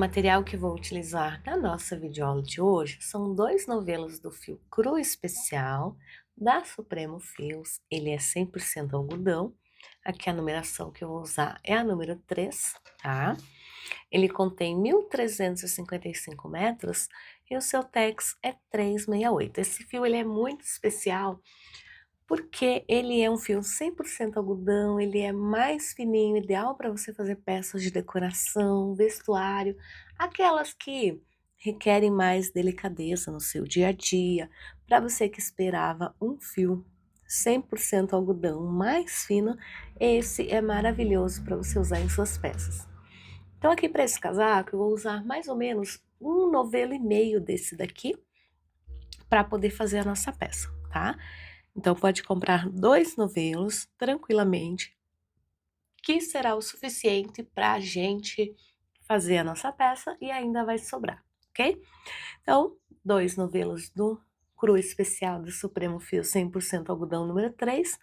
material que vou utilizar na nossa videoaula de hoje são 2 novelos do fio cru especial da Supremo Fios. Ele é 100% algodão. Aqui a numeração que eu vou usar é a número 3, tá? Ele contém 1.355 metros e o seu tex é 368. Esse fio ele é muito especial porque ele é um fio 100% algodão, ele é mais fininho, ideal para você fazer peças de decoração, vestuário, aquelas que requerem mais delicadeza no seu dia a dia. Para você que esperava um fio 100% algodão mais fino, esse é maravilhoso para você usar em suas peças. Então aqui para esse casaco eu vou usar mais ou menos um novelo e meio desse daqui para poder fazer a nossa peça, tá? Então, pode comprar 2 novelos tranquilamente, que será o suficiente para a gente fazer a nossa peça e ainda vai sobrar, ok? Então, 2 novelos do cru especial do Supremo Fio 100% algodão número 3.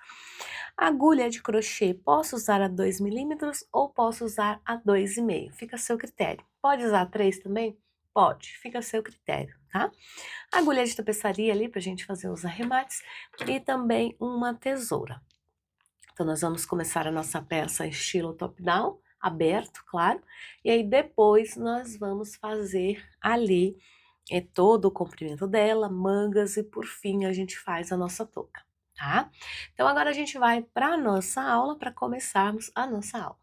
Agulha de crochê, posso usar a 2 milímetros ou posso usar a 2,5, fica a seu critério. Pode usar a 3 também? Pode, fica a seu critério, tá? Agulha de tapeçaria ali pra gente fazer os arremates e também uma tesoura. Então, nós vamos começar a nossa peça estilo top-down, aberto, claro, e aí depois nós vamos fazer ali todo o comprimento dela, mangas e por fim a gente faz a nossa touca, tá? Então, agora a gente vai para a nossa aula para começarmos a nossa aula.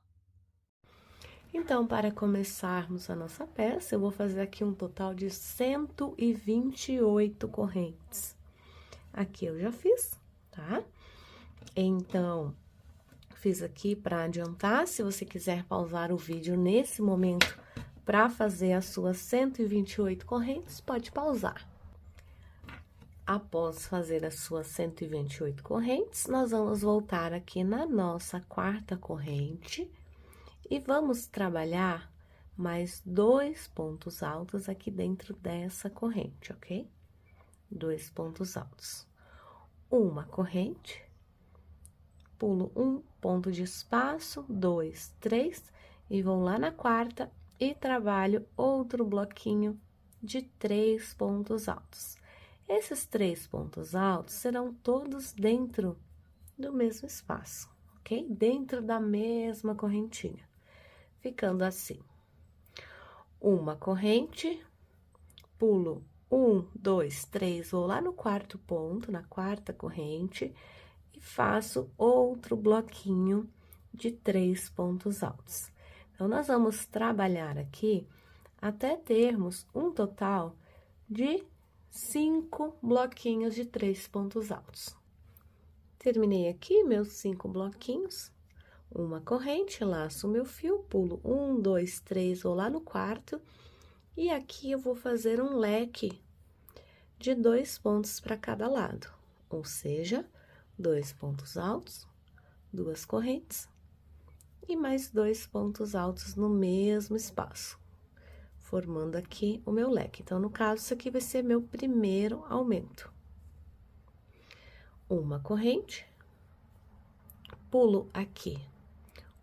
Então, para começarmos a nossa peça, eu vou fazer aqui um total de 128 correntes. Aqui eu já fiz, tá? Então, fiz aqui para adiantar. Se você quiser pausar o vídeo nesse momento para fazer as suas 128 correntes, pode pausar. Após fazer as suas 128 correntes, nós vamos voltar aqui na nossa quarta corrente e vamos trabalhar mais 2 pontos altos aqui dentro dessa corrente, ok? 2 pontos altos. Uma corrente, pulo um ponto de espaço, 2, 3, e vou lá na quarta e trabalho outro bloquinho de 3 pontos altos. Esses 3 pontos altos serão todos dentro do mesmo espaço, ok? Dentro da mesma correntinha. Ficando assim, uma corrente, pulo 1, 2, 3, vou lá no quarto ponto, na quarta corrente, e faço outro bloquinho de 3 pontos altos. Então, nós vamos trabalhar aqui até termos um total de 5 bloquinhos de 3 pontos altos. Terminei aqui meus 5 bloquinhos. Uma corrente, laço o meu fio, pulo 1, 2, 3, vou lá no quarto, e aqui eu vou fazer um leque de 2 pontos para cada lado, ou seja, 2 pontos altos, 2 correntes, e mais 2 pontos altos no mesmo espaço, formando aqui o meu leque. Então, no caso, isso aqui vai ser meu primeiro aumento. Uma corrente, pulo aqui.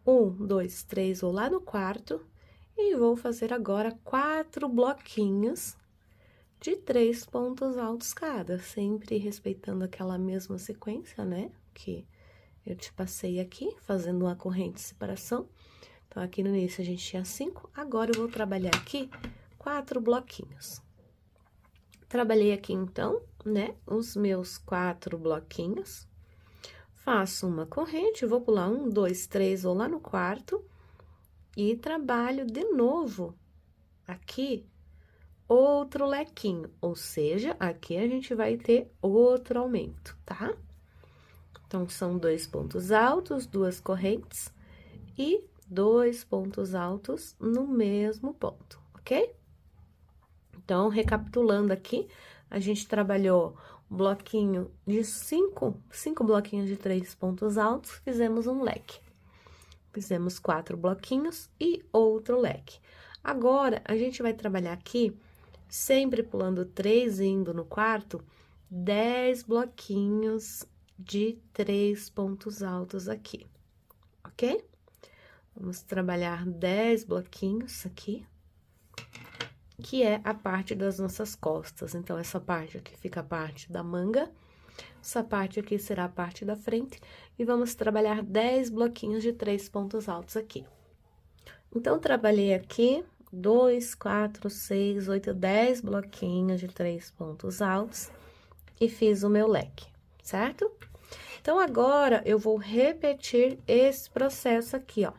1, 2, 3, vou lá no quarto e vou fazer agora 4 bloquinhos de 3 pontos altos cada, sempre respeitando aquela mesma sequência, né? Que eu te passei aqui, fazendo uma corrente de separação. Então, aqui no início a gente tinha 5, agora eu vou trabalhar aqui 4 bloquinhos. Trabalhei aqui, então, né, os meus 4 bloquinhos. Faço uma corrente, vou pular 1, 2, 3, vou lá no quarto e trabalho de novo aqui outro lequinho, ou seja, aqui a gente vai ter outro aumento, tá? Então, são 2 pontos altos, 2 correntes e 2 pontos altos no mesmo ponto, ok? Então, recapitulando aqui, a gente trabalhou um bloquinho de 5 bloquinhos de 3 pontos altos, fizemos um leque. Fizemos 4 bloquinhos e outro leque. Agora, a gente vai trabalhar aqui, sempre pulando 3 e indo no quarto, 10 bloquinhos de 3 pontos altos aqui, ok? Vamos trabalhar 10 bloquinhos aqui. que é a parte das nossas costas. Então, essa parte aqui fica a parte da manga, essa parte aqui será a parte da frente, e vamos trabalhar 10 bloquinhos de 3 pontos altos aqui. Então, trabalhei aqui 2, 4, 6, 8, 10 bloquinhos de 3 pontos altos e fiz o meu leque, certo? Então, agora, eu vou repetir esse processo aqui, ó.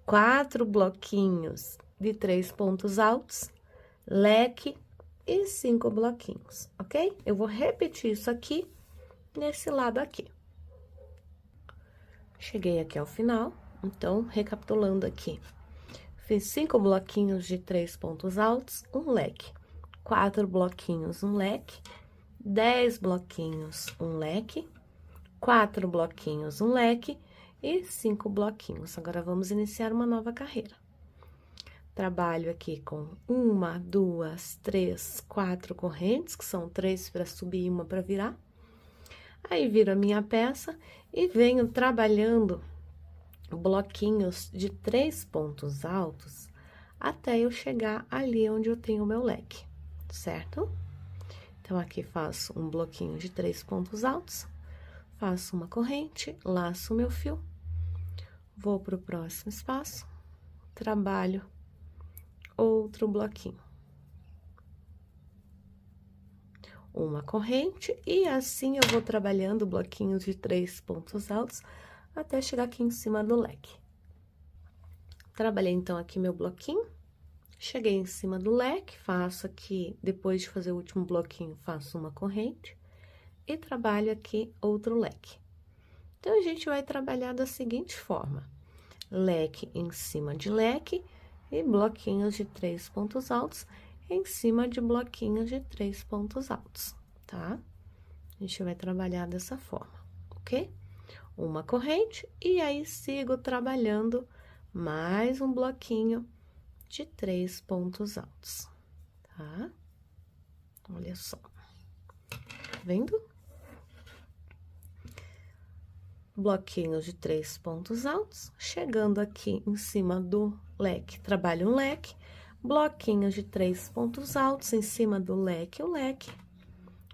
4 bloquinhos de 3 pontos altos, leque e 5 bloquinhos, ok? Eu vou repetir isso aqui, nesse lado aqui. Cheguei aqui ao final, então, recapitulando aqui. Fiz 5 bloquinhos de 3 pontos altos, um leque. 4 bloquinhos, um leque. 10 bloquinhos, um leque. 4 bloquinhos, um leque. E 5 bloquinhos. Agora, vamos iniciar uma nova carreira. Trabalho aqui com 1, 2, 3, 4 correntes, que são 3 para subir e 1 para virar. Aí, viro a minha peça e venho trabalhando bloquinhos de 3 pontos altos até eu chegar ali onde eu tenho o meu leque, certo? Então, aqui faço um bloquinho de 3 pontos altos, faço uma corrente, laço o meu fio, vou pro próximo espaço, trabalho outro bloquinho. Uma corrente, e assim eu vou trabalhando bloquinhos de 3 pontos altos até chegar aqui em cima do leque. Trabalhei, então, aqui meu bloquinho, cheguei em cima do leque, faço aqui, depois de fazer o último bloquinho, faço uma corrente e trabalho aqui outro leque. Então, a gente vai trabalhar da seguinte forma: leque em cima de leque e bloquinhos de 3 pontos altos em cima de bloquinhos de 3 pontos altos, tá? A gente vai trabalhar dessa forma, ok? Uma corrente, e aí sigo trabalhando mais um bloquinho de 3 pontos altos, tá? Olha só, tá vendo? Bloquinhos de 3 pontos altos, chegando aqui em cima do leque, trabalho um leque, bloquinhos de 3 pontos altos em cima do leque, o leque,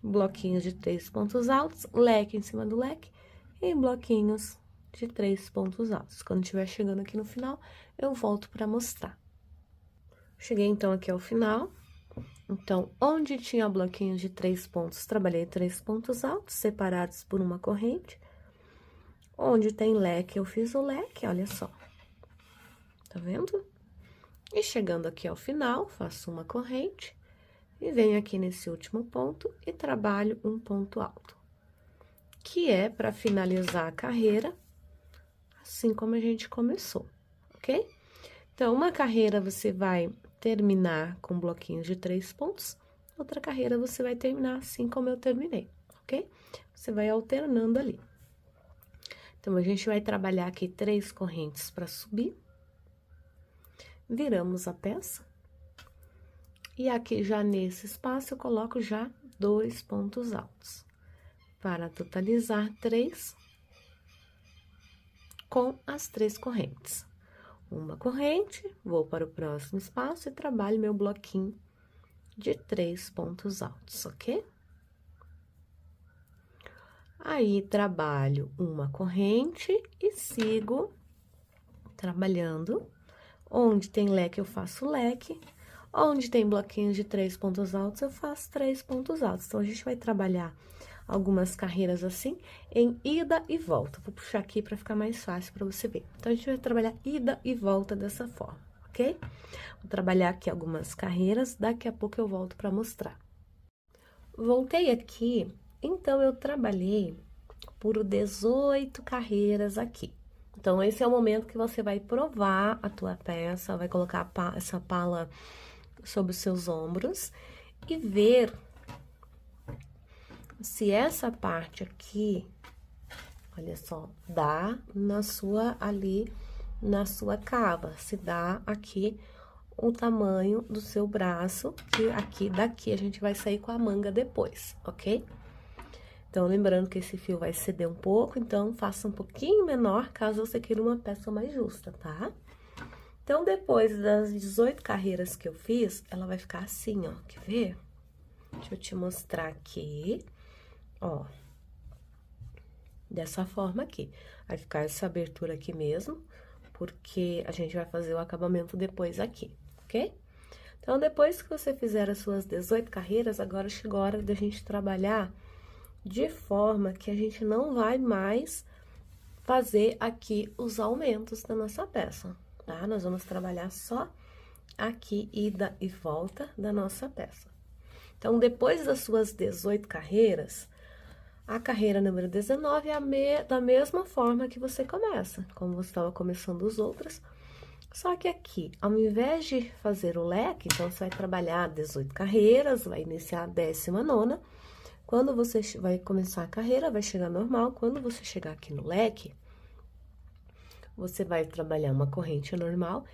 bloquinhos de 3 pontos altos, leque em cima do leque, e bloquinhos de 3 pontos altos. Quando estiver chegando aqui no final, eu volto para mostrar. Cheguei, então, aqui ao final. Então, onde tinha bloquinhos de 3 pontos, trabalhei 3 pontos altos, separados por uma corrente. Onde tem leque, eu fiz o leque, olha só. Tá vendo? E chegando aqui ao final, faço uma corrente. E venho aqui nesse último ponto e trabalho um ponto alto, que é para finalizar a carreira, assim como a gente começou, ok? Então, uma carreira você vai terminar com bloquinhos de 3 pontos, outra carreira você vai terminar assim como eu terminei, ok? Você vai alternando ali. Então, a gente vai trabalhar aqui 3 correntes para subir, viramos a peça, e aqui já nesse espaço eu coloco já 2 pontos altos, para totalizar 3 com as 3 correntes. Uma corrente, vou para o próximo espaço e trabalho meu bloquinho de 3 pontos altos, ok? Aí, trabalho uma corrente e sigo trabalhando. Onde tem leque, eu faço leque. Onde tem bloquinhos de 3 pontos altos, eu faço 3 pontos altos. Então, a gente vai trabalhar algumas carreiras assim, em ida e volta. Vou puxar aqui para ficar mais fácil para você ver. Então, a gente vai trabalhar ida e volta dessa forma, ok? Vou trabalhar aqui algumas carreiras, daqui a pouco eu volto para mostrar. Voltei aqui, então, eu trabalhei por 18 carreiras aqui. Então, esse é o momento que você vai provar a tua peça, vai colocar essa pala sobre os seus ombros e ver se essa parte aqui, olha só, dá na sua, ali, na sua cava, se dá aqui o tamanho do seu braço, que aqui, daqui, a gente vai sair com a manga depois, ok? Então, lembrando que esse fio vai ceder um pouco, então, faça um pouquinho menor, caso você queira uma peça mais justa, tá? Então, depois das 18 carreiras que eu fiz, ela vai ficar assim, ó, quer ver? Deixa eu te mostrar aqui, ó, dessa forma aqui. Vai ficar essa abertura aqui mesmo, porque a gente vai fazer o acabamento depois aqui, ok? Então, depois que você fizer as suas 18 carreiras, agora chegou a hora da gente trabalhar de forma que a gente não vai mais fazer aqui os aumentos da nossa peça, tá? Nós vamos trabalhar só aqui, ida e volta da nossa peça. Então, depois das suas 18 carreiras, a carreira número 19 é da mesma forma que você começa, como você estava começando os outros. Só que aqui, ao invés de fazer o leque, então você vai trabalhar 18 carreiras, vai iniciar a 19ª. Quando você vai começar a carreira, vai chegar normal. Quando você chegar aqui no leque, você vai trabalhar uma corrente normal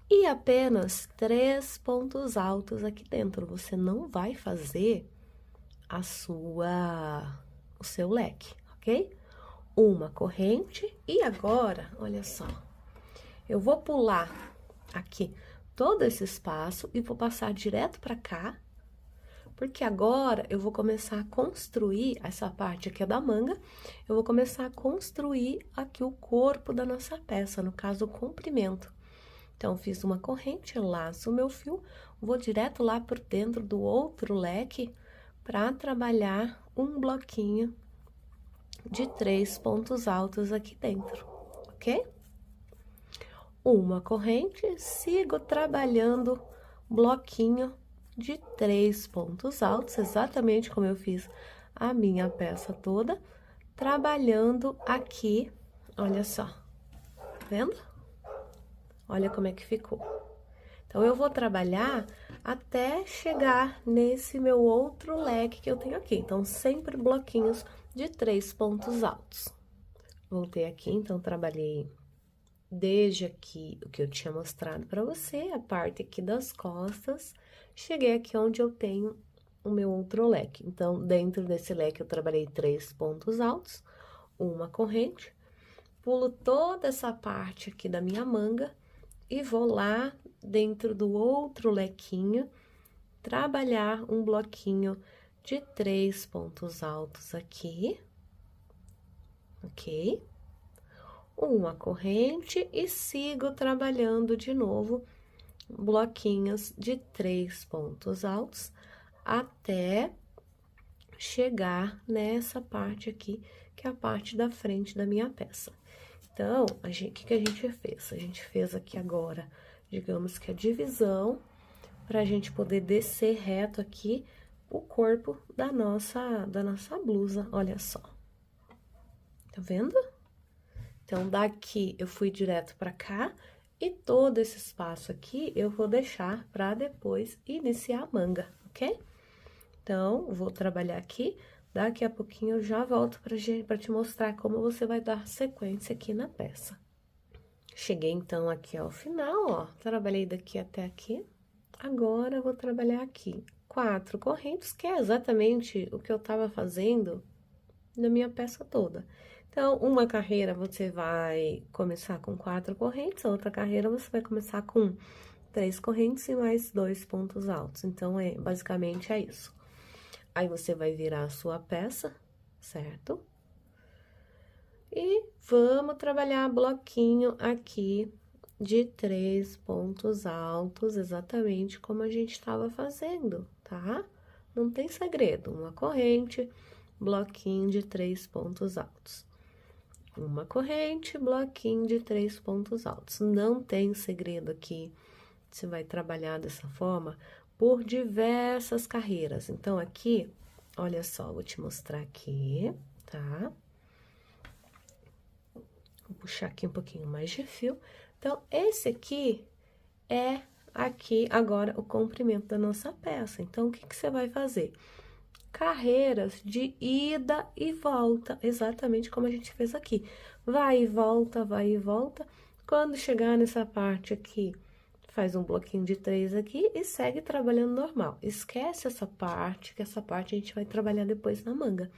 e apenas 3 pontos altos aqui dentro. Você não vai fazer o seu leque, ok? Uma corrente e agora, olha só, eu vou pular aqui todo esse espaço e vou passar direto para cá, porque agora eu vou começar a construir, essa parte aqui é da manga, eu vou começar a construir aqui o corpo da nossa peça, no caso o comprimento. Então, fiz uma corrente, laço o meu fio, vou direto lá por dentro do outro leque para trabalhar um bloquinho de 3 pontos altos aqui dentro, ok? Uma corrente, sigo trabalhando bloquinho de 3 pontos altos, exatamente como eu fiz a minha peça toda, trabalhando aqui, olha só, tá vendo? Olha como é que ficou. Então, eu vou trabalhar até chegar nesse meu outro leque que eu tenho aqui. Então, sempre bloquinhos de 3 pontos altos. Voltei aqui, então, trabalhei desde aqui o que eu tinha mostrado para você, a parte aqui das costas, cheguei aqui onde eu tenho o meu outro leque. Então, dentro desse leque eu trabalhei 3 pontos altos, uma corrente, pulo toda essa parte aqui da minha manga e vou lá dentro do outro lequinho, trabalhar um bloquinho de 3 pontos altos aqui, ok? Uma corrente e sigo trabalhando de novo bloquinhos de 3 pontos altos até chegar nessa parte aqui, que é a parte da frente da minha peça. Então, o que a gente fez? A gente fez aqui agora, digamos que a divisão, para a gente poder descer reto aqui o corpo da nossa blusa, olha só. Tá vendo? Então, daqui eu fui direto para cá e todo esse espaço aqui eu vou deixar para depois iniciar a manga, ok? Então, vou trabalhar aqui, daqui a pouquinho eu já volto para te mostrar como você vai dar sequência aqui na peça. Cheguei então aqui ao final, ó, trabalhei daqui até aqui, agora eu vou trabalhar aqui 4 correntes, que é exatamente o que eu tava fazendo na minha peça toda. Então, uma carreira você vai começar com 4 correntes, a outra carreira você vai começar com 3 correntes e mais 2 pontos altos. Então, basicamente é isso. Aí, você vai virar a sua peça, certo? E vamos trabalhar bloquinho aqui de 3 pontos altos, exatamente como a gente estava fazendo, tá? Não tem segredo, uma corrente, bloquinho de 3 pontos altos. Uma corrente, bloquinho de 3 pontos altos. Não tem segredo aqui, você vai trabalhar dessa forma por diversas carreiras. Então, aqui, olha só, vou te mostrar aqui, tá? Vou puxar aqui um pouquinho mais de fio. Então, esse aqui é aqui agora o comprimento da nossa peça. Então, o que que você vai fazer? Carreiras de ida e volta, exatamente como a gente fez aqui. Vai e volta, vai e volta. Quando chegar nessa parte aqui, faz um bloquinho de 3 aqui e segue trabalhando normal. Esquece essa parte, que essa parte a gente vai trabalhar depois na manga.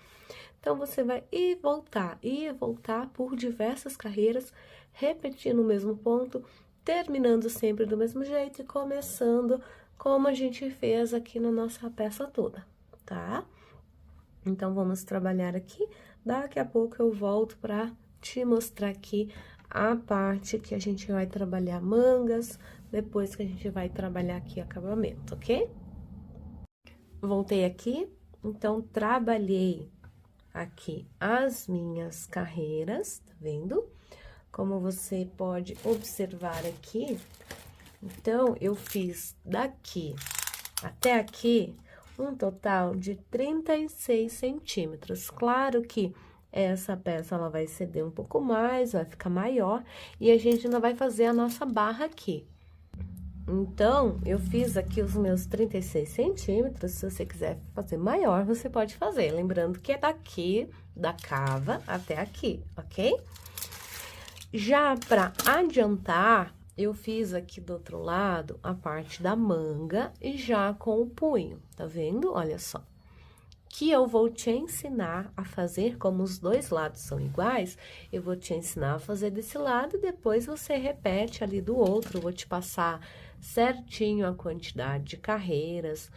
Então, você vai ir e voltar por diversas carreiras, repetindo o mesmo ponto, terminando sempre do mesmo jeito e começando como a gente fez aqui na nossa peça toda, tá? Então, vamos trabalhar aqui. Daqui a pouco eu volto pra te mostrar aqui a parte que a gente vai trabalhar mangas, depois que a gente vai trabalhar aqui acabamento, ok? Voltei aqui, então, trabalhei aqui as minhas carreiras, tá vendo? Como você pode observar aqui, então, eu fiz daqui até aqui um total de 36 centímetros. Claro que essa peça, ela vai ceder um pouco mais, vai ficar maior, e a gente ainda vai fazer a nossa barra aqui. Então, eu fiz aqui os meus 36 centímetros, se você quiser fazer maior, você pode fazer. Lembrando que é daqui, da cava, até aqui, ok? Já para adiantar, eu fiz aqui do outro lado a parte da manga e já com o punho, tá vendo? Olha só. Que eu vou te ensinar a fazer, como os dois lados são iguais, eu vou te ensinar a fazer desse lado e depois você repete ali do outro. Eu vou te passar certinho a quantidade de carreiras,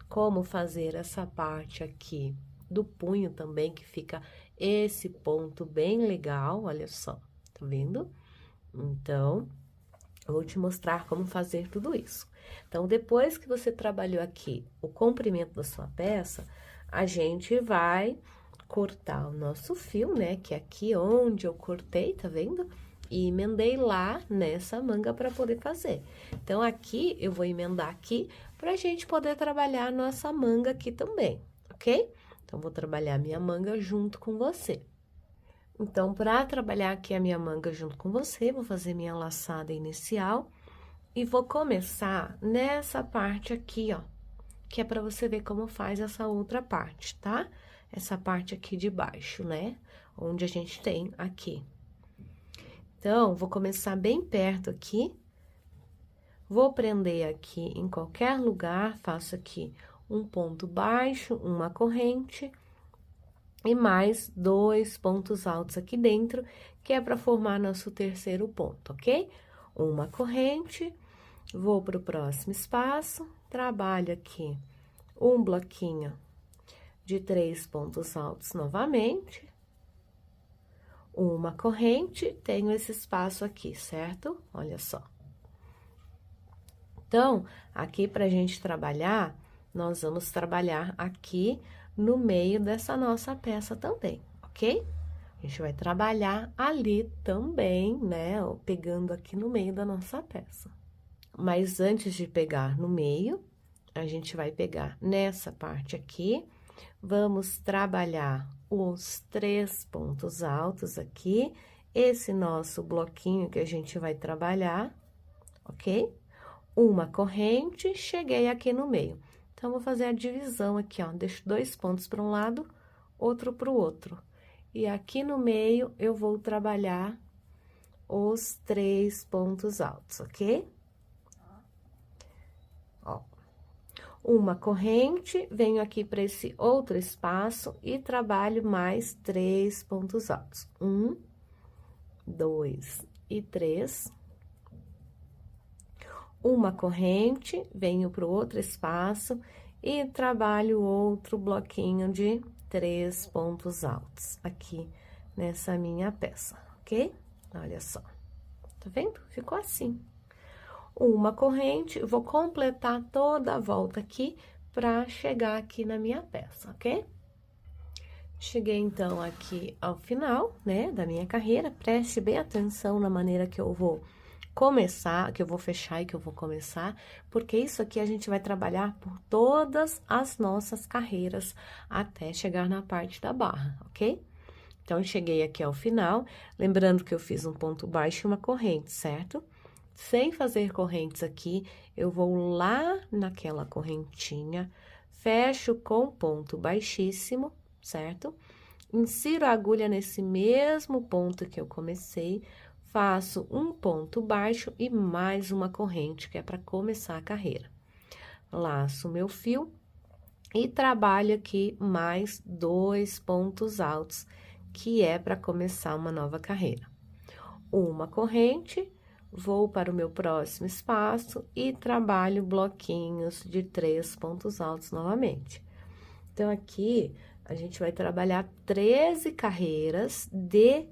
como fazer essa parte aqui do punho também, que fica esse ponto bem legal, olha só, tá vendo? Então, eu vou te mostrar como fazer tudo isso. Então, depois que você trabalhou aqui o comprimento da sua peça, a gente vai cortar o nosso fio, né? Que é aqui onde eu cortei, tá vendo? E emendei lá nessa manga para poder fazer. Então, aqui eu vou emendar aqui pra gente poder trabalhar a nossa manga aqui também, ok? Então, vou trabalhar minha manga junto com você. Então, para trabalhar aqui a minha manga junto com você, vou fazer minha laçada inicial e vou começar nessa parte aqui, ó, que é para você ver como faz essa outra parte, tá? Essa parte aqui de baixo, né? Onde a gente tem aqui. Então, vou começar bem perto aqui, vou prender aqui em qualquer lugar, faço aqui um ponto baixo, uma corrente e mais 2 pontos altos aqui dentro, que é para formar nosso terceiro ponto, ok? Uma corrente, vou para o próximo espaço, trabalho aqui um bloquinho de 3 pontos altos novamente, uma corrente, tenho esse espaço aqui, certo? Olha só. Então, aqui pra gente trabalhar, nós vamos trabalhar aqui no meio dessa nossa peça também, ok? A gente vai trabalhar ali também, né? Pegando aqui no meio da nossa peça. Mas antes de pegar no meio, a gente vai pegar nessa parte aqui, vamos trabalhar os 3 pontos altos aqui, esse nosso bloquinho que a gente vai trabalhar, ok? Uma corrente, cheguei aqui no meio. Então, vou fazer a divisão aqui, ó, deixo 2 pontos para um lado, outro para o outro. E aqui no meio, eu vou trabalhar os 3 pontos altos, ok? Ó. Uma corrente, venho aqui para esse outro espaço e trabalho mais 3 pontos altos. 1, 2 e 3. Uma corrente, venho para o outro espaço e trabalho outro bloquinho de 3 pontos altos aqui nessa minha peça, ok? Olha só, tá vendo? Ficou assim. Uma corrente, vou completar toda a volta aqui para chegar aqui na minha peça, ok? Cheguei, então, aqui ao final, né, da minha carreira. Preste bem atenção na maneira que eu vou começar, que eu vou fechar e que eu vou começar, porque isso aqui a gente vai trabalhar por todas as nossas carreiras até chegar na parte da barra, ok? Então, eu cheguei aqui ao final, lembrando que eu fiz um ponto baixo e uma corrente, certo? Sem fazer correntes aqui, eu vou lá naquela correntinha, fecho com ponto baixíssimo, certo? Insiro a agulha nesse mesmo ponto que eu comecei, faço um ponto baixo e mais uma corrente, que é para começar a carreira. Laço meu fio e trabalho aqui mais 2 pontos altos, que é para começar uma nova carreira. Uma corrente, vou para o meu próximo espaço e trabalho bloquinhos de 3 pontos altos novamente. Então, aqui, a gente vai trabalhar 13 carreiras de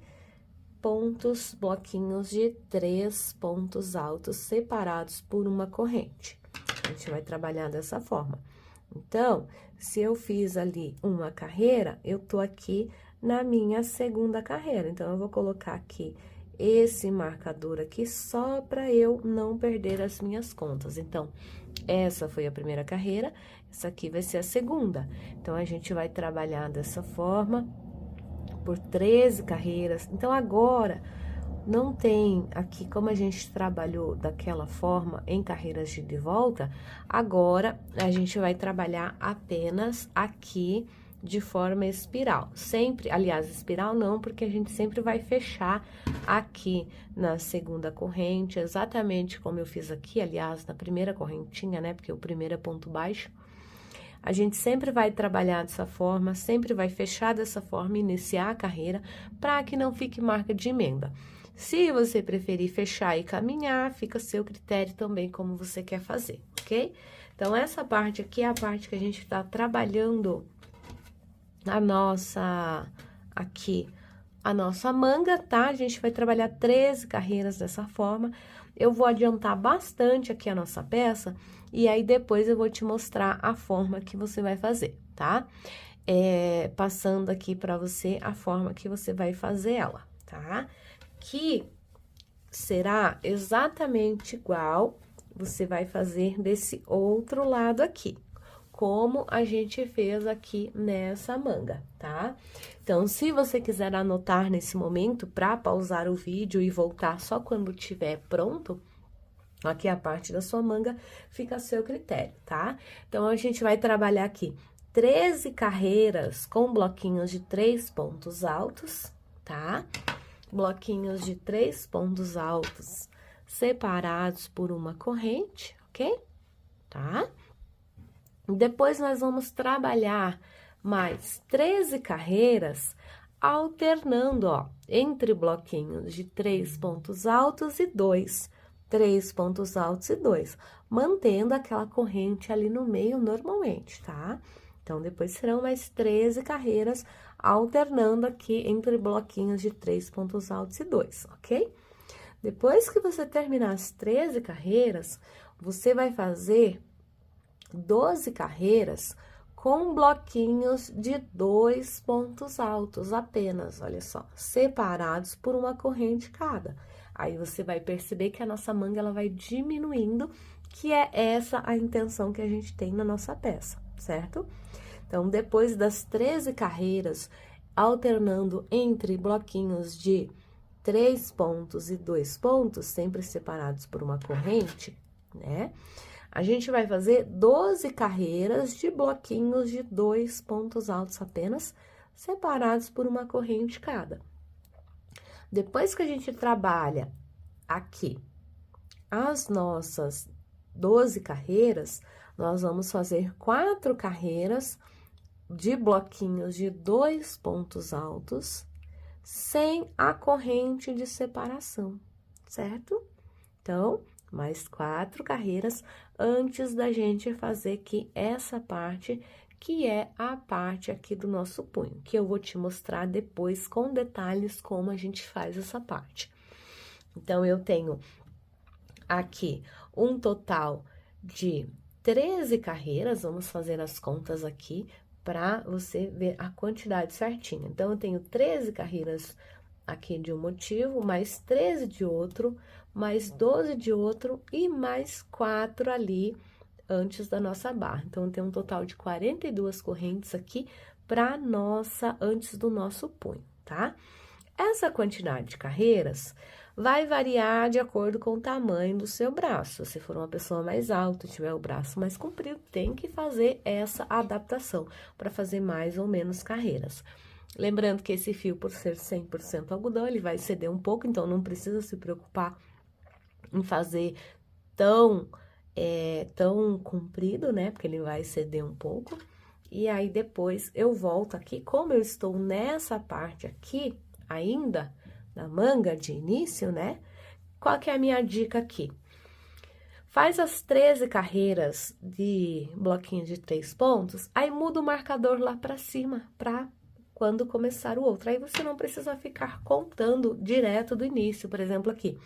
bloquinhos de 3 pontos altos separados por uma corrente. A gente vai trabalhar dessa forma. Então, se eu fiz ali uma carreira, eu tô aqui na minha segunda carreira. Então, eu vou colocar aqui esse marcador aqui só para eu não perder as minhas contas. Então, essa foi a primeira carreira, essa aqui vai ser a segunda. Então, a gente vai trabalhar dessa forma por 13 carreiras. Então, agora, não tem aqui, como a gente trabalhou daquela forma em carreiras de ida e volta, agora a gente vai trabalhar apenas aqui de forma espiral. Sempre, aliás, espiral não, porque a gente sempre vai fechar aqui na segunda corrente, exatamente como eu fiz aqui, aliás, na primeira correntinha, né? Porque o primeiro é ponto baixo. A gente sempre vai trabalhar dessa forma, sempre vai fechar dessa forma, iniciar a carreira, para que não fique marca de emenda. Se você preferir fechar e caminhar, fica a seu critério também como você quer fazer, ok? Então, essa parte aqui é a parte que a gente está trabalhando a nossa manga, tá? A gente vai trabalhar 13 carreiras dessa forma. Eu vou adiantar bastante aqui a nossa peça e aí depois eu vou te mostrar a forma que você vai fazer, tá? Passando aqui para você a forma que você vai fazer ela, tá? Que será exatamente igual você vai fazer desse outro lado aqui, como a gente fez aqui nessa manga, tá? Então, se você quiser anotar nesse momento para pausar o vídeo e voltar só quando estiver pronto, aqui a parte da sua manga fica a seu critério, tá? Então, a gente vai trabalhar aqui 13 carreiras com bloquinhos de 3 pontos altos, tá? Bloquinhos de 3 pontos altos separados por uma corrente, ok? Tá? Depois, nós vamos trabalhar mais 13 carreiras alternando, ó, entre bloquinhos de 3 pontos altos e 2. 3 pontos altos e 2, mantendo aquela corrente ali no meio normalmente, tá? Então, depois serão mais 13 carreiras alternando aqui entre bloquinhos de 3 pontos altos e 2, ok? Depois que você terminar as 13 carreiras, você vai fazer 12 carreiras com bloquinhos de 2 pontos altos apenas, olha só, separados por uma corrente cada. Aí, você vai perceber que a nossa manga, ela vai diminuindo, que é essa a intenção que a gente tem na nossa peça, certo? Então, depois das 13 carreiras, alternando entre bloquinhos de 3 pontos e 2 pontos, sempre separados por uma corrente, né? A gente vai fazer 12 carreiras de bloquinhos de 2 pontos altos apenas, separados por uma corrente cada. Depois que a gente trabalha aqui as nossas 12 carreiras, nós vamos fazer 4 carreiras de bloquinhos de 2 pontos altos, sem a corrente de separação, certo? Então, mais 4 carreiras antes da gente fazer aqui essa parte, que é a parte aqui do nosso punho, que eu vou te mostrar depois com detalhes como a gente faz essa parte. Então, eu tenho aqui um total de 13 carreiras, vamos fazer as contas aqui para você ver a quantidade certinha. Então, eu tenho 13 carreiras aqui de um motivo, mais 13 de outro, mais 12 de outro e mais 4 ali antes da nossa barra. Então, tem um total de 42 correntes aqui para nossa, antes do nosso punho, tá? Essa quantidade de carreiras vai variar de acordo com o tamanho do seu braço. Se for uma pessoa mais alta, tiver o braço mais comprido, tem que fazer essa adaptação para fazer mais ou menos carreiras. Lembrando que esse fio, por ser 100% algodão, ele vai ceder um pouco, então não precisa se preocupar em fazer tão comprido, né? Porque ele vai ceder um pouco. E aí, depois, eu volto aqui, como eu estou nessa parte aqui, ainda, na manga de início, né? qual que é a minha dica aqui? Faz as 13 carreiras de bloquinho de 3 pontos, aí muda o marcador lá pra cima, pra quando começar o outro. Aí você não precisa ficar contando direto do início, por exemplo, aqui.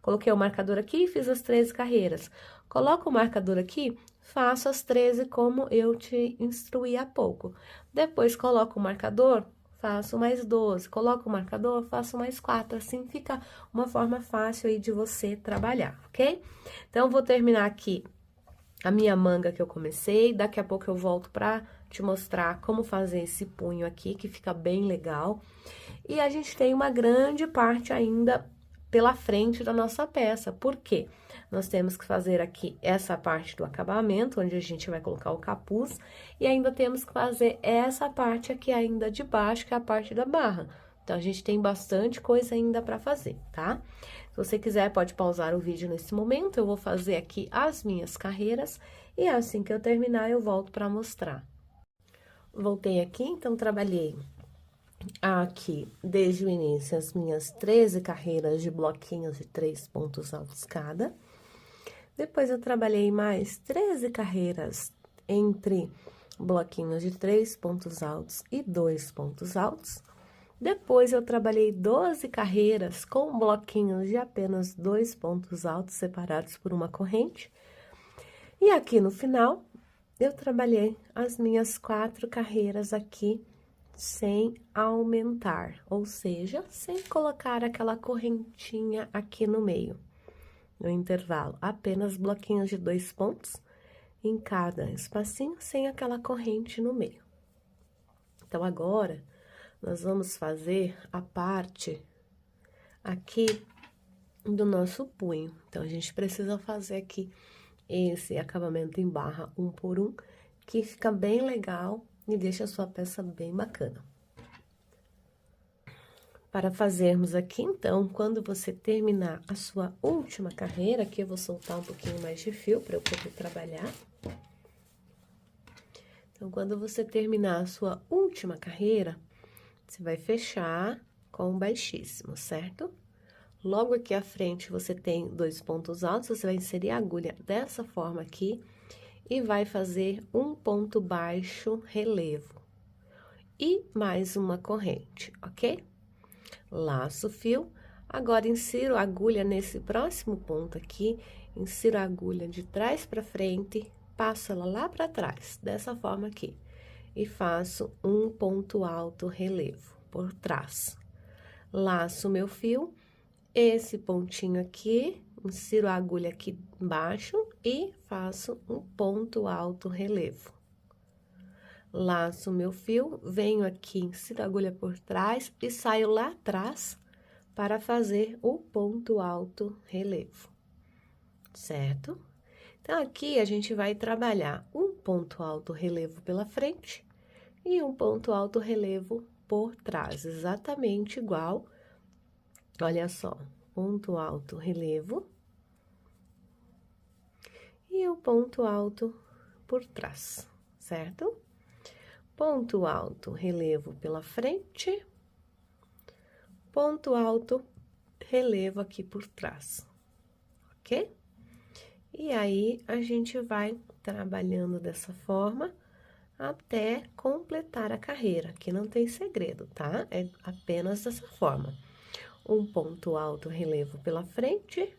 Coloquei o marcador aqui e fiz as 13 carreiras. Coloco o marcador aqui, faço as 13 como eu te instruí há pouco. Depois coloco o marcador, faço mais 12. Coloco o marcador, faço mais 4. Assim fica uma forma fácil aí de você trabalhar, ok? Então, vou terminar aqui a minha manga que eu comecei. Daqui a pouco eu volto pra te mostrar como fazer esse punho aqui, que fica bem legal. E a gente tem uma grande parte ainda pela frente da nossa peça. Por quê? Nós temos que fazer aqui essa parte do acabamento, onde a gente vai colocar o capuz, e ainda temos que fazer essa parte aqui ainda de baixo, que é a parte da barra. Então, a gente tem bastante coisa ainda pra fazer, tá? Se você quiser, pode pausar o vídeo nesse momento, eu vou fazer aqui as minhas carreiras, e assim que eu terminar, eu volto pra mostrar. Voltei aqui, então, trabalhei aqui, desde o início, as minhas 13 carreiras de bloquinhos de 3 pontos altos cada. Depois, eu trabalhei mais 13 carreiras entre bloquinhos de 3 pontos altos e 2 pontos altos. Depois, eu trabalhei 12 carreiras com bloquinhos de apenas 2 pontos altos separados por uma corrente. E aqui no final, eu trabalhei as minhas 4 carreiras aqui sem aumentar, ou seja, sem colocar aquela correntinha aqui no meio, no intervalo, apenas bloquinhos de 2 pontos em cada espacinho, sem aquela corrente no meio. Então, agora, nós vamos fazer a parte aqui do nosso punho. Então, a gente precisa fazer aqui esse acabamento em barra 1 por 1, que fica bem legal e deixa a sua peça bem bacana. Para fazermos aqui, então, quando você terminar a sua última carreira, aqui eu vou soltar um pouquinho mais de fio para eu poder trabalhar. Então, quando você terminar a sua última carreira, você vai fechar com um baixíssimo, certo? Logo aqui à frente, você tem 2 pontos altos, você vai inserir a agulha dessa forma aqui e vai fazer um ponto baixo relevo. E mais uma corrente, ok? Laço o fio, agora insiro a agulha nesse próximo ponto aqui, insiro a agulha de trás para frente, passo ela lá para trás, dessa forma aqui, e faço um ponto alto relevo por trás. Laço o meu fio, esse pontinho aqui, insiro a agulha aqui embaixo e faço um ponto alto relevo. Laço o meu fio, venho aqui, insiro a agulha por trás e saio lá atrás para fazer o ponto alto relevo, certo? Então, aqui a gente vai trabalhar um ponto alto relevo pela frente e um ponto alto relevo por trás, exatamente igual, olha só, ponto alto relevo e o ponto alto por trás, certo? Ponto alto, relevo pela frente, ponto alto, relevo aqui por trás, ok? E aí, a gente vai trabalhando dessa forma até completar a carreira, que não tem segredo, tá? É apenas dessa forma. Um ponto alto, relevo pela frente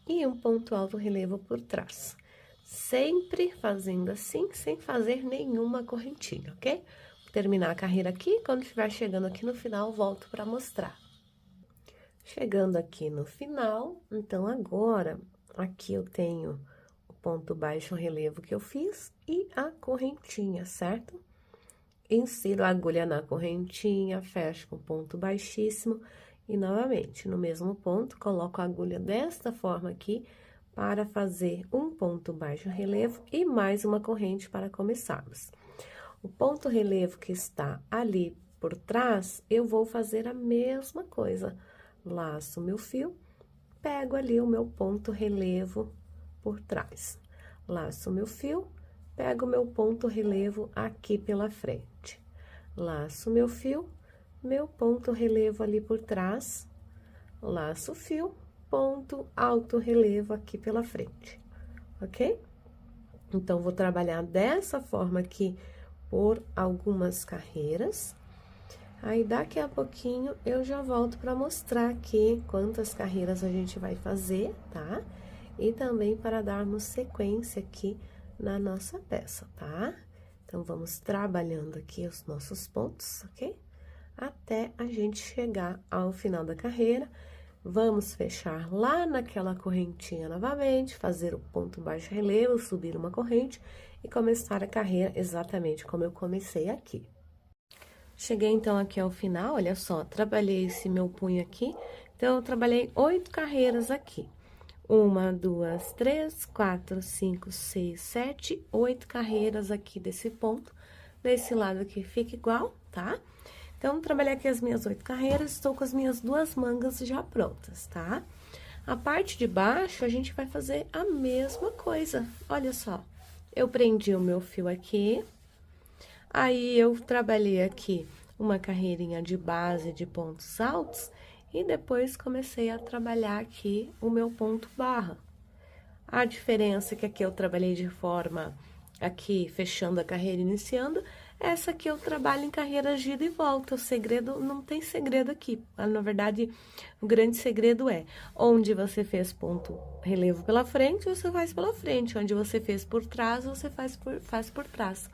e um ponto alto, relevo por trás. Sempre fazendo assim, sem fazer nenhuma correntinha, ok? Vou terminar a carreira aqui, quando estiver chegando aqui no final, volto para mostrar. Chegando aqui no final, então, agora, aqui eu tenho o ponto baixo relevo que eu fiz e a correntinha, certo? Insiro a agulha na correntinha, fecho com ponto baixíssimo e, novamente, no mesmo ponto, coloco a agulha desta forma aqui, para fazer um ponto baixo relevo e mais uma corrente para começarmos. O ponto relevo que está ali por trás, eu vou fazer a mesma coisa. Laço o meu fio, pego ali o meu ponto relevo por trás. Laço o meu fio, pego o meu ponto relevo aqui pela frente. Laço o meu fio, meu ponto relevo ali por trás. laço fio, ponto, alto relevo aqui pela frente, ok? Então, vou trabalhar dessa forma aqui por algumas carreiras. Aí, daqui a pouquinho, eu já volto para mostrar aqui quantas carreiras a gente vai fazer, tá? E também para darmos sequência aqui na nossa peça, tá? Então, vamos trabalhando aqui os nossos pontos, ok? Até a gente chegar ao final da carreira. Vamos fechar lá naquela correntinha novamente, fazer o ponto baixo relevo, subir uma corrente e começar a carreira exatamente como eu comecei aqui. Cheguei então aqui ao final, olha só, trabalhei esse meu punho aqui, então eu trabalhei 8 carreiras aqui. 1, 2, 3, 4, 5, 6, 7, 8 carreiras aqui desse ponto. Desse lado aqui fica igual, tá? Então, trabalhei aqui as minhas 8 carreiras, estou com as minhas 2 mangas já prontas, tá? A parte de baixo, a gente vai fazer a mesma coisa. Olha só, eu prendi o meu fio aqui, aí eu trabalhei aqui uma carreirinha de base de pontos altos e depois comecei a trabalhar aqui o meu ponto barra. A diferença é que aqui eu trabalhei de forma aqui fechando a carreira iniciando, essa aqui eu trabalho em carreira gira e volta. O segredo, não tem segredo aqui. Na verdade, o grande segredo é onde você fez ponto relevo pela frente, você faz pela frente. Onde você fez por trás, você faz por trás.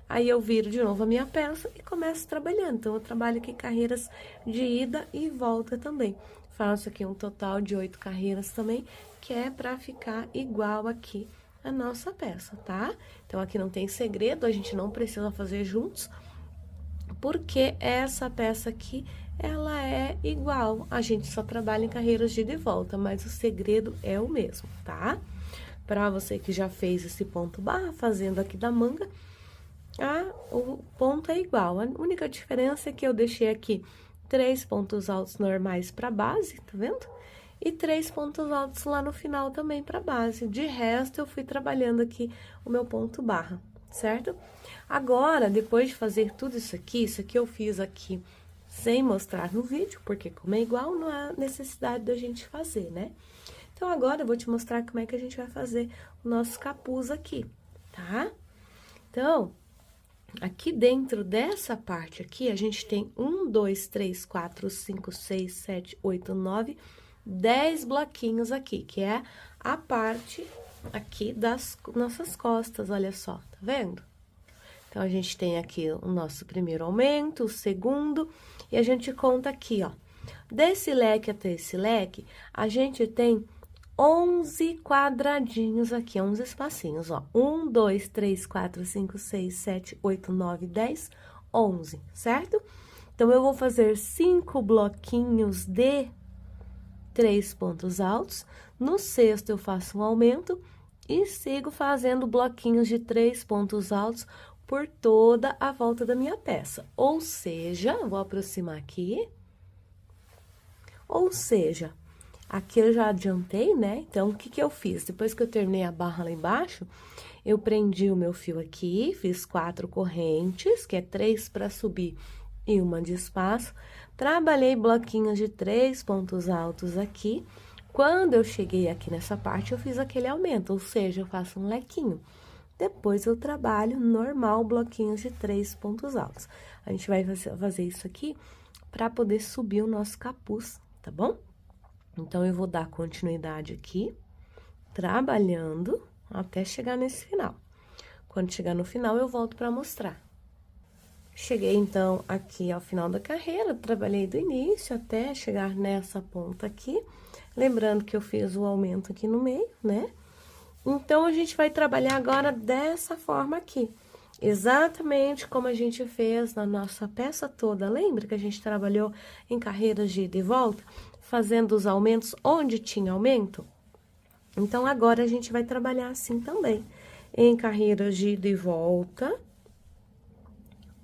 Aí eu viro de novo a minha peça e começo trabalhando. Então, eu trabalho aqui carreiras de ida e volta também. Faço aqui um total de 8 carreiras também, que é pra ficar igual aqui a nossa peça, tá? Então, aqui não tem segredo, a gente não precisa fazer juntos, porque essa peça aqui, ela é igual, a gente só trabalha em carreiras de ida e volta, mas o segredo é o mesmo, tá? Pra você que já fez esse ponto barra, fazendo aqui da manga, o ponto é igual, a única diferença é que eu deixei aqui 3 pontos altos normais pra base, tá vendo? E 3 pontos altos lá no final também para base. De resto, eu fui trabalhando aqui o meu ponto barra, certo? Agora, depois de fazer tudo isso aqui eu fiz aqui sem mostrar no vídeo, porque como é igual, não há necessidade da gente fazer, né? Então, agora eu vou te mostrar como é que a gente vai fazer o nosso capuz aqui, tá? Então, aqui dentro dessa parte aqui, a gente tem 1, 2, 3, 4, 5, 6, 7, 8, 9... 10 bloquinhos aqui, que é a parte aqui das nossas costas, olha só, tá vendo? Então, a gente tem aqui o nosso primeiro aumento, o segundo, e a gente conta aqui, ó. Desse leque até esse leque, a gente tem 11 quadradinhos aqui, 11 espacinhos, ó. 1, 2, 3, 4, 5, 6, 7, 8, 9, 10, 11, certo? Então, eu vou fazer 5 bloquinhos de 3 pontos altos, no sexto eu faço um aumento e sigo fazendo bloquinhos de 3 pontos altos por toda a volta da minha peça. Ou seja, vou aproximar aqui, ou seja, aqui eu já adiantei, né? Então, o que que eu fiz? Depois que eu terminei a barra lá embaixo, eu prendi o meu fio aqui, fiz 4 correntes, que é 3 para subir e uma de espaço. Trabalhei bloquinhos de 3 pontos altos aqui. Quando eu cheguei aqui nessa parte, eu fiz aquele aumento, ou seja, eu faço um lequinho. Depois, eu trabalho normal, bloquinhos de 3 pontos altos. A gente vai fazer isso aqui para poder subir o nosso capuz, tá bom? Então, eu vou dar continuidade aqui, trabalhando até chegar nesse final. Quando chegar no final, eu volto para mostrar. Cheguei, então, aqui ao final da carreira, trabalhei do início até chegar nessa ponta aqui. Lembrando que eu fiz o aumento aqui no meio, né? Então, a gente vai trabalhar agora dessa forma aqui. Exatamente como a gente fez na nossa peça toda. Lembra que a gente trabalhou em carreiras de ida e volta, fazendo os aumentos onde tinha aumento? Então, agora a gente vai trabalhar assim também. Em carreiras de ida e volta,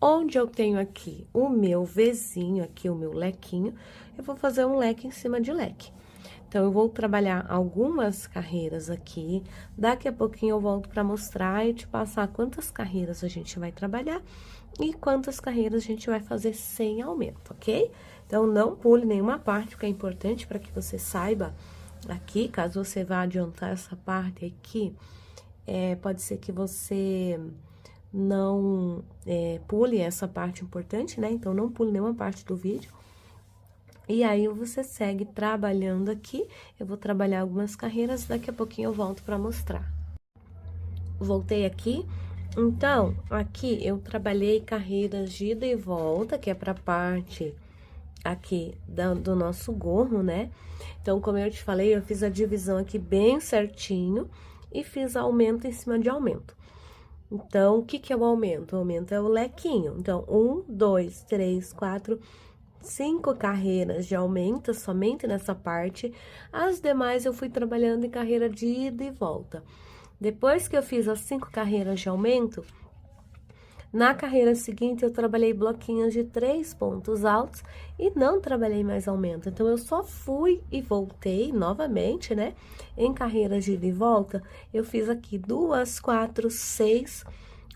onde eu tenho aqui o meu Vzinho, aqui o meu lequinho, eu vou fazer um leque em cima de leque. Então, eu vou trabalhar algumas carreiras aqui, daqui a pouquinho eu volto para mostrar e te passar quantas carreiras a gente vai trabalhar e quantas carreiras a gente vai fazer sem aumento, ok? Então, não pule nenhuma parte, porque é importante para que você saiba aqui, caso você vá adiantar essa parte aqui, pode ser que você não pule essa parte importante, né? Então, não pule nenhuma parte do vídeo. E aí, você segue trabalhando aqui. Eu vou trabalhar algumas carreiras, daqui a pouquinho eu volto para mostrar. Voltei aqui. Então, aqui eu trabalhei carreiras de ida e volta, que é pra parte aqui do nosso gorro, né? Então, como eu te falei, eu fiz a divisão aqui bem certinho e fiz aumento em cima de aumento. Então, o que que é o aumento? O aumento é o lequinho. Então, 1, 2, 3, 4, 5 carreiras de aumento somente nessa parte. As demais eu fui trabalhando em carreira de ida e volta. Depois que eu fiz as 5 carreiras de aumento, na carreira seguinte eu trabalhei bloquinhos de 3 pontos altos e não trabalhei mais aumento. Então, eu só fui e voltei novamente, né? Em carreiras de ida e volta, eu fiz aqui 2, 4, 6,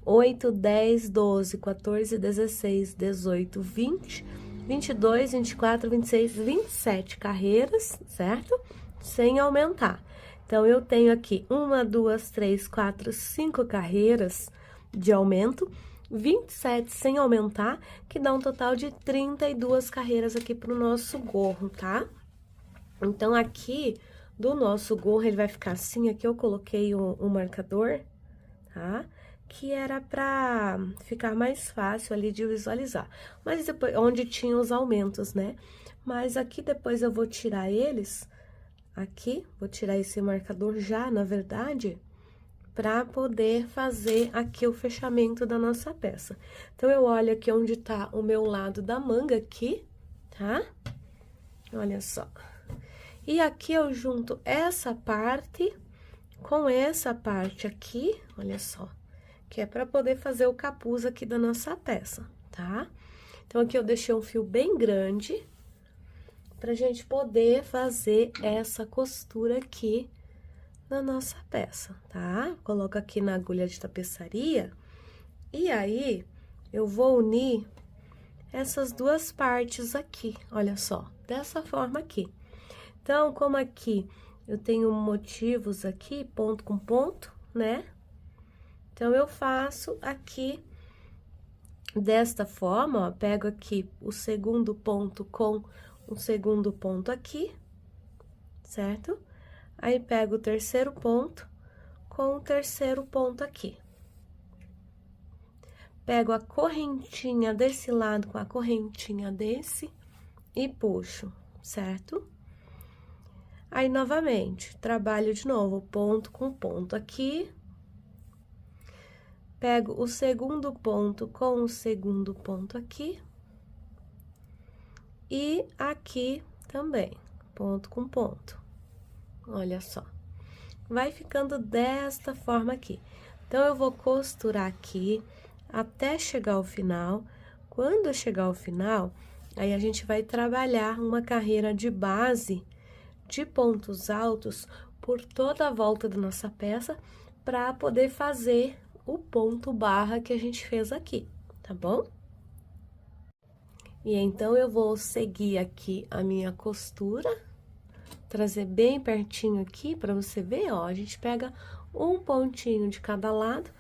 8, 10, 12, 14, 16, 18, 20, 22, 24, 26, 27 carreiras, certo? Sem aumentar. Então, eu tenho aqui 1, 2, 3, 4, 5 carreiras de aumento, 27 sem aumentar, que dá um total de 32 carreiras aqui pro nosso gorro, tá? Então, aqui do nosso gorro, ele vai ficar assim, aqui eu coloquei um marcador, tá? Que era pra ficar mais fácil ali de visualizar. Mas depois, onde tinha os aumentos, né? Mas aqui depois eu vou tirar eles, aqui, vou tirar esse marcador já, na verdade, para poder fazer aqui o fechamento da nossa peça. Então, eu olho aqui onde tá o meu lado da manga aqui, tá? Olha só. E aqui eu junto essa parte com essa parte aqui, olha só, que é para poder fazer o capuz aqui da nossa peça, tá? Então, aqui eu deixei um fio bem grande pra gente poder fazer essa costura aqui na nossa peça, tá? Coloco aqui na agulha de tapeçaria e aí eu vou unir essas duas partes aqui, olha só, dessa forma aqui. Então, como aqui eu tenho motivos aqui, ponto com ponto, né? Então, eu faço aqui desta forma, ó, pego aqui o segundo ponto com o segundo ponto aqui, certo? Aí, pego o terceiro ponto com o terceiro ponto aqui. Pego a correntinha desse lado com a correntinha desse e puxo, certo? Aí, novamente, trabalho de novo, ponto com ponto aqui. Pego o segundo ponto com o segundo ponto aqui. E aqui também, ponto com ponto. Olha só. Vai ficando desta forma aqui. Então, eu vou costurar aqui até chegar ao final. Quando eu chegar ao final, aí a gente vai trabalhar uma carreira de base de pontos altos por toda a volta da nossa peça para poder fazer o ponto barra que a gente fez aqui, tá bom? E então, eu vou seguir aqui a minha costura, trazer bem pertinho aqui para você ver, ó, a gente pega um pontinho de cada lado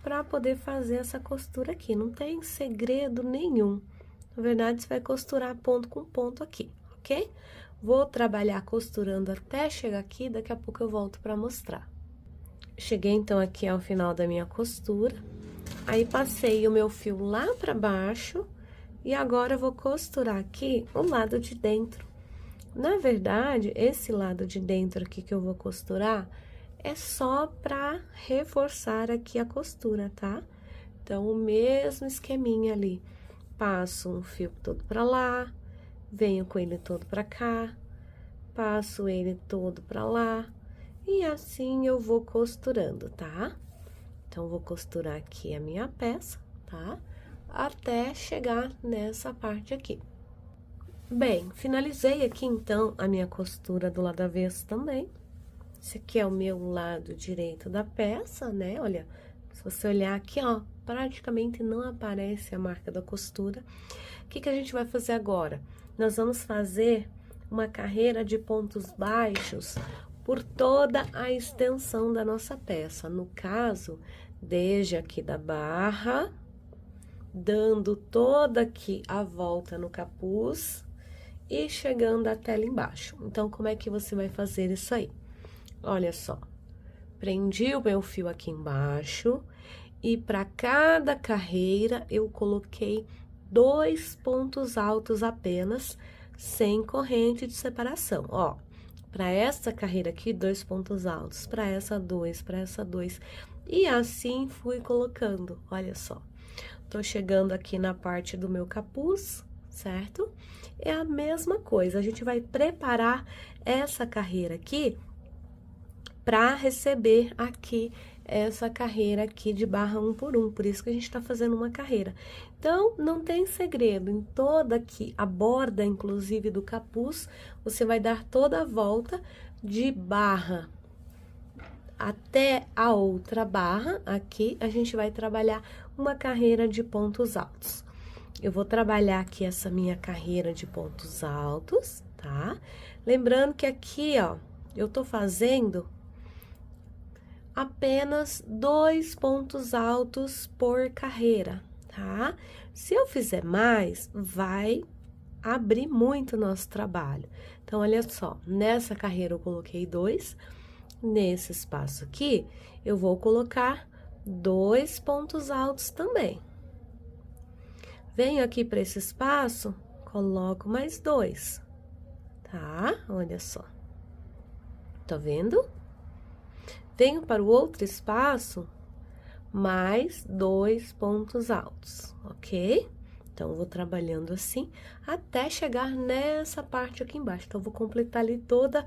para poder fazer essa costura aqui, não tem segredo nenhum. Na verdade, você vai costurar ponto com ponto aqui, ok? Vou trabalhar costurando até chegar aqui, daqui a pouco eu volto para mostrar. Cheguei, então, aqui ao final da minha costura, aí passei o meu fio lá para baixo e agora eu vou costurar aqui o lado de dentro. Na verdade, esse lado de dentro aqui que eu vou costurar é só pra reforçar aqui a costura, tá? Então, o mesmo esqueminha ali. Passo um fio todo pra lá, venho com ele todo pra cá, passo ele todo pra lá, e assim eu vou costurando, tá? Então, vou costurar aqui a minha peça, tá? Até chegar nessa parte aqui. Bem, finalizei aqui, então, a minha costura do lado avesso também. Esse aqui é o meu lado direito da peça, né? Olha, se você olhar aqui, ó, praticamente não aparece a marca da costura. O que a gente vai fazer agora? Nós vamos fazer uma carreira de pontos baixos por toda a extensão da nossa peça. No caso, desde aqui da barra, dando toda aqui a volta no capuz e chegando até lá embaixo. Então, como é que você vai fazer isso aí? Olha só, prendi o meu fio aqui embaixo e para cada carreira eu coloquei 2 pontos altos apenas, sem corrente de separação. Ó, para essa carreira aqui, 2 pontos altos, para essa 2, para essa 2. E assim fui colocando, olha só. Tô chegando aqui na parte do meu capuz, certo? É a mesma coisa, a gente vai preparar essa carreira aqui para receber aqui essa carreira aqui de barra 1 por 1, por isso que a gente tá fazendo uma carreira. Então, não tem segredo, em toda aqui, a borda, inclusive, do capuz, você vai dar toda a volta de barra até a outra barra, aqui, a gente vai trabalhar uma carreira de pontos altos. Eu vou trabalhar aqui essa minha carreira de pontos altos, tá? Lembrando que aqui, ó, eu tô fazendo apenas 2 pontos altos por carreira, tá? Se eu fizer mais, vai abrir muito o nosso trabalho. Então, olha só, nessa carreira eu coloquei 2, nesse espaço aqui, eu vou colocar 2 pontos altos também. Venho aqui para esse espaço, coloco mais 2, tá? Olha só. Tá vendo? Venho para o outro espaço, mais 2 pontos altos, ok? Então, vou trabalhando assim, até chegar nessa parte aqui embaixo. Então, vou completar ali todo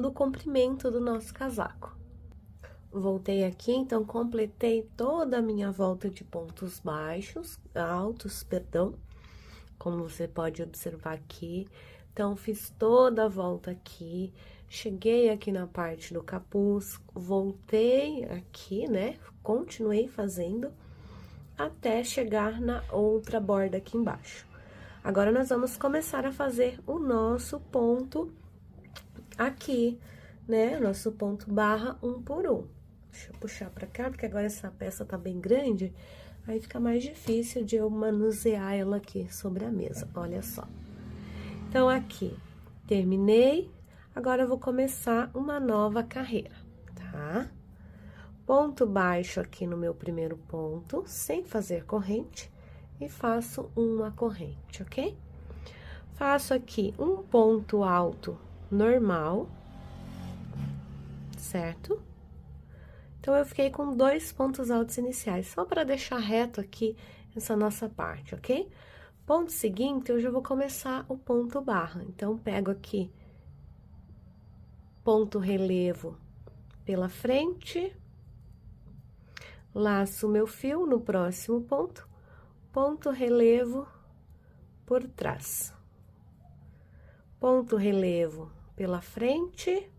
o comprimento do nosso casaco. Voltei aqui, então, completei toda a minha volta de pontos altos, perdão, como você pode observar aqui. Então, fiz toda a volta aqui, cheguei aqui na parte do capuz, voltei aqui, né? Continuei fazendo até chegar na outra borda aqui embaixo. Agora, nós vamos começar a fazer o nosso ponto aqui, né? Nosso ponto barra 1 por 1. Deixa eu puxar pra cá, porque agora essa peça tá bem grande, aí fica mais difícil de eu manusear ela aqui sobre a mesa, olha só. Então, aqui, terminei, agora eu vou começar uma nova carreira, tá? Ponto baixo aqui no meu primeiro ponto, sem fazer corrente, e faço uma corrente, ok? Faço aqui um ponto alto normal, certo? Então, eu fiquei com 2 pontos altos iniciais, só para deixar reto aqui essa nossa parte, ok? Ponto seguinte, eu já vou começar o ponto barra. Então, pego aqui ponto relevo pela frente, laço meu fio no próximo ponto, ponto relevo por trás. Ponto relevo pela frente,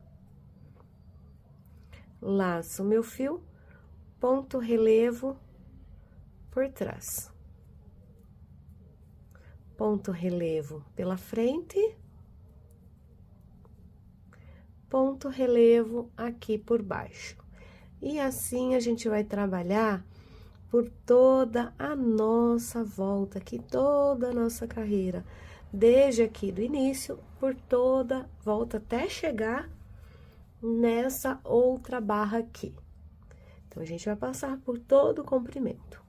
laço meu fio, ponto relevo por trás. Ponto relevo pela frente, ponto relevo aqui por baixo. E assim a gente vai trabalhar por toda a nossa volta aqui, toda a nossa carreira, desde aqui do início, por toda volta até chegar nessa outra barra aqui. Então, a gente vai passar por todo o comprimento.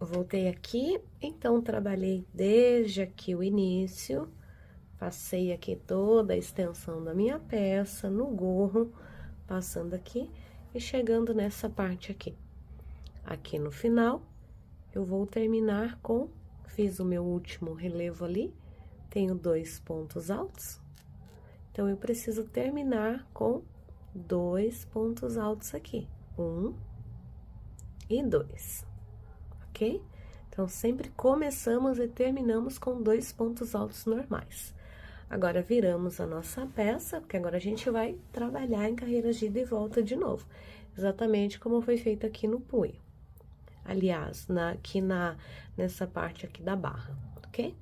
Voltei aqui, então, trabalhei desde aqui o início, passei aqui toda a extensão da minha peça, no gorro, passando aqui e chegando nessa parte aqui. Aqui no final, eu vou terminar com, fiz o meu último relevo ali, tenho 2 pontos altos, então, eu preciso terminar com 2 pontos altos aqui, 1 e 2, ok? Então, sempre começamos e terminamos com 2 pontos altos normais. Agora, viramos a nossa peça, porque agora a gente vai trabalhar em carreiras de ida e volta de novo, exatamente como foi feito aqui no punho. aliás, nessa parte aqui da barra, ok?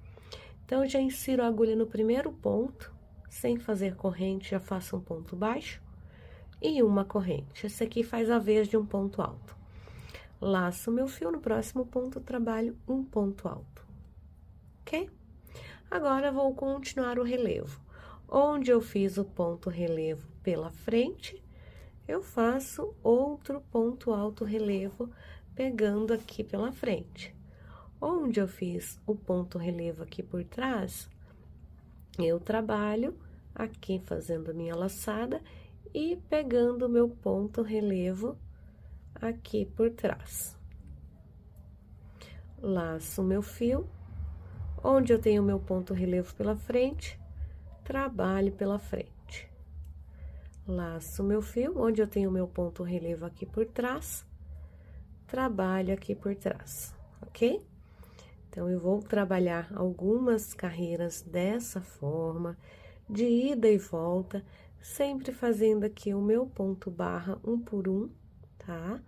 Então, eu já insiro a agulha no primeiro ponto, sem fazer corrente, já faço um ponto baixo e uma corrente. Esse aqui faz a vez de um ponto alto. Laço meu fio, no próximo ponto trabalho um ponto alto, ok? Agora, vou continuar o relevo. Onde eu fiz o ponto relevo pela frente, eu faço outro ponto alto relevo, pegando aqui pela frente. Onde eu fiz o ponto relevo aqui por trás, eu trabalho aqui fazendo a minha laçada e pegando o meu ponto relevo aqui por trás. Laço o meu fio, onde eu tenho o meu ponto relevo pela frente, trabalho pela frente. Laço o meu fio, onde eu tenho o meu ponto relevo aqui por trás, trabalho aqui por trás, ok? Então, eu vou trabalhar algumas carreiras dessa forma, de ida e volta, sempre fazendo aqui o meu ponto barra um por um, tá?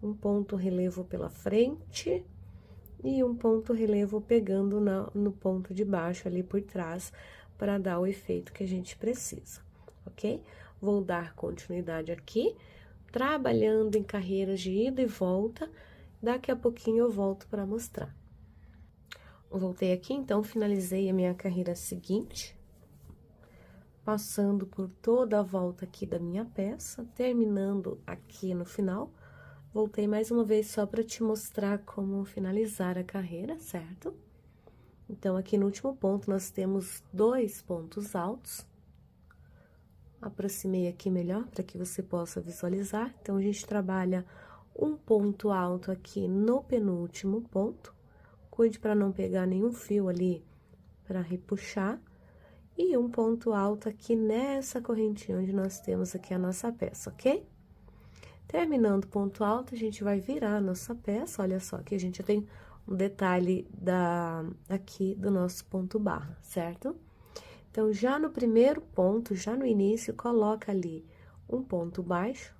Um ponto relevo pela frente e um ponto relevo pegando no ponto de baixo ali por trás, para dar o efeito que a gente precisa, ok? Vou dar continuidade aqui, trabalhando em carreiras de ida e volta, daqui a pouquinho eu volto para mostrar. Voltei aqui, então, finalizei a minha carreira seguinte, passando por toda a volta aqui da minha peça, terminando aqui no final. Voltei mais uma vez só para te mostrar como finalizar a carreira, certo? Então, aqui no último ponto, nós temos 2 pontos altos. Aproximei aqui melhor para que você possa visualizar. Então, a gente trabalha um ponto alto aqui no penúltimo ponto. Cuide para não pegar nenhum fio ali para repuxar. E um ponto alto aqui nessa correntinha onde nós temos aqui a nossa peça, ok? Terminando o ponto alto, a gente vai virar a nossa peça. Olha só, aqui a gente já tem um detalhe aqui do nosso ponto barra, certo? Então, já no primeiro ponto, já no início, coloca ali um ponto baixo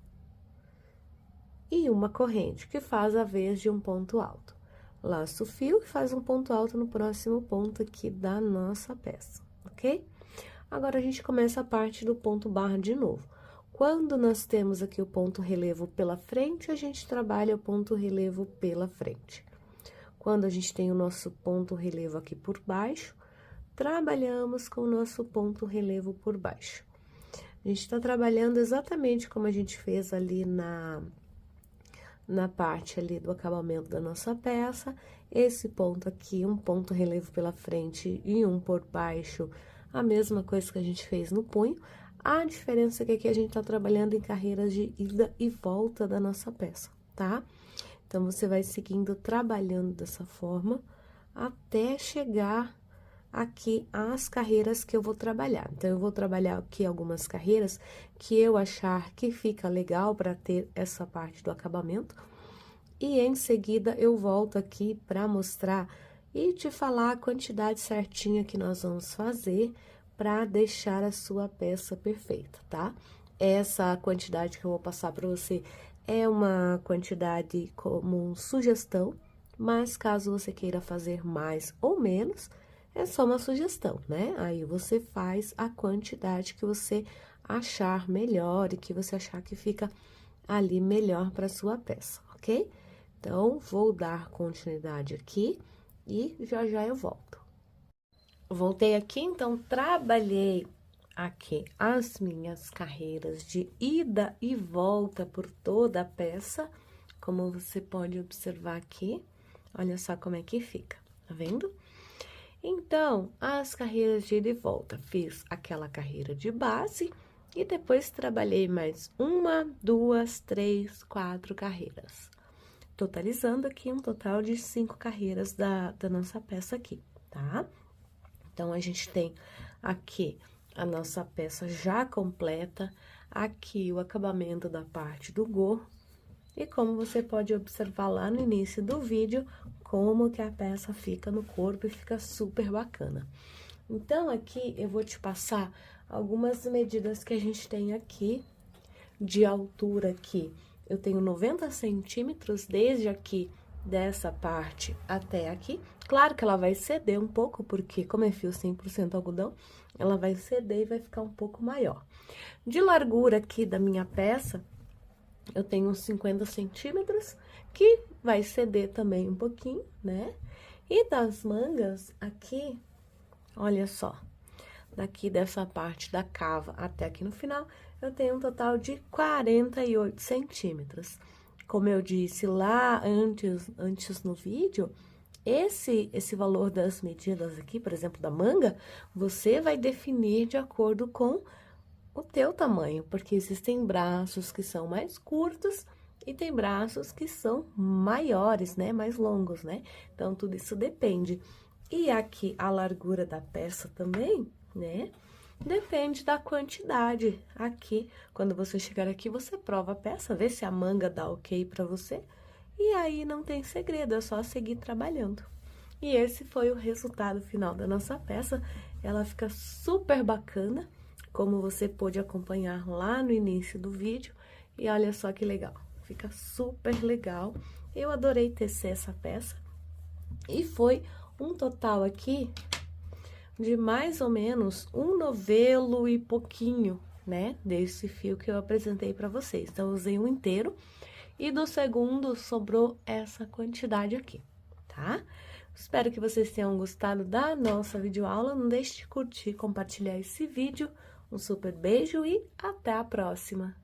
e uma corrente, que faz a vez de um ponto alto. Laço o fio e faz um ponto alto no próximo ponto aqui da nossa peça, ok? Agora, a gente começa a parte do ponto barra de novo. Quando nós temos aqui o ponto relevo pela frente, a gente trabalha o ponto relevo pela frente. Quando a gente tem o nosso ponto relevo aqui por baixo, trabalhamos com o nosso ponto relevo por baixo. A gente tá trabalhando exatamente como a gente fez ali na parte ali do acabamento da nossa peça. Esse ponto aqui, um ponto relevo pela frente e um por baixo, a mesma coisa que a gente fez no punho. A diferença é que aqui a gente tá trabalhando em carreiras de ida e volta da nossa peça, tá? Então, você vai seguindo, trabalhando dessa forma, até chegar aqui as carreiras que eu vou trabalhar. Então, eu vou trabalhar aqui algumas carreiras que eu achar que fica legal para ter essa parte do acabamento. E em seguida, eu volto aqui para mostrar e te falar a quantidade certinha que nós vamos fazer para deixar a sua peça perfeita, tá? Essa quantidade que eu vou passar para você é uma quantidade como sugestão, mas caso você queira fazer mais ou menos, é só uma sugestão, né? Aí você faz a quantidade que você achar melhor e que você achar que fica ali melhor para sua peça, ok? Então, vou dar continuidade aqui e já já eu volto. Voltei aqui, então, trabalhei aqui as minhas carreiras de ida e volta por toda a peça, como você pode observar aqui. Olha só como é que fica, tá vendo? Então, as carreiras de ida e volta, fiz aquela carreira de base e depois trabalhei mais 1, 2, 3, 4 carreiras. Totalizando aqui um total de 5 carreiras da nossa peça aqui, tá? Então, a gente tem aqui a nossa peça já completa, aqui o acabamento da parte do gorro, e como você pode observar lá no início do vídeo, como que a peça fica no corpo e fica super bacana. Então, aqui eu vou te passar algumas medidas que a gente tem aqui, de altura aqui. Eu tenho 90 centímetros desde aqui dessa parte até aqui. Claro que ela vai ceder um pouco, porque como é fio 100% algodão, ela vai ceder e vai ficar um pouco maior. De largura aqui da minha peça, eu tenho uns 50 centímetros, que vai ceder também um pouquinho, né? E das mangas aqui, olha só, daqui dessa parte da cava até aqui no final, eu tenho um total de 48 centímetros. Como eu disse lá antes no vídeo, esse valor das medidas aqui, por exemplo, da manga, você vai definir de acordo com o teu tamanho, porque existem braços que são mais curtos e tem braços que são maiores, né, mais longos, né? Então, tudo isso depende. E aqui, a largura da peça também, né, depende da quantidade. Aqui, quando você chegar aqui, você prova a peça, vê se a manga dá ok pra você, e aí não tem segredo, é só seguir trabalhando. E esse foi o resultado final da nossa peça. Ela fica super bacana, como você pôde acompanhar lá no início do vídeo. E olha só que legal, fica super legal. Eu adorei tecer essa peça. E foi um total aqui de mais ou menos um novelo e pouquinho, né? Desse fio que eu apresentei pra vocês. Então, eu usei um inteiro. E do segundo, sobrou essa quantidade aqui, tá? Espero que vocês tenham gostado da nossa videoaula. Não deixe de curtir e compartilhar esse vídeo. Um super beijo e até a próxima!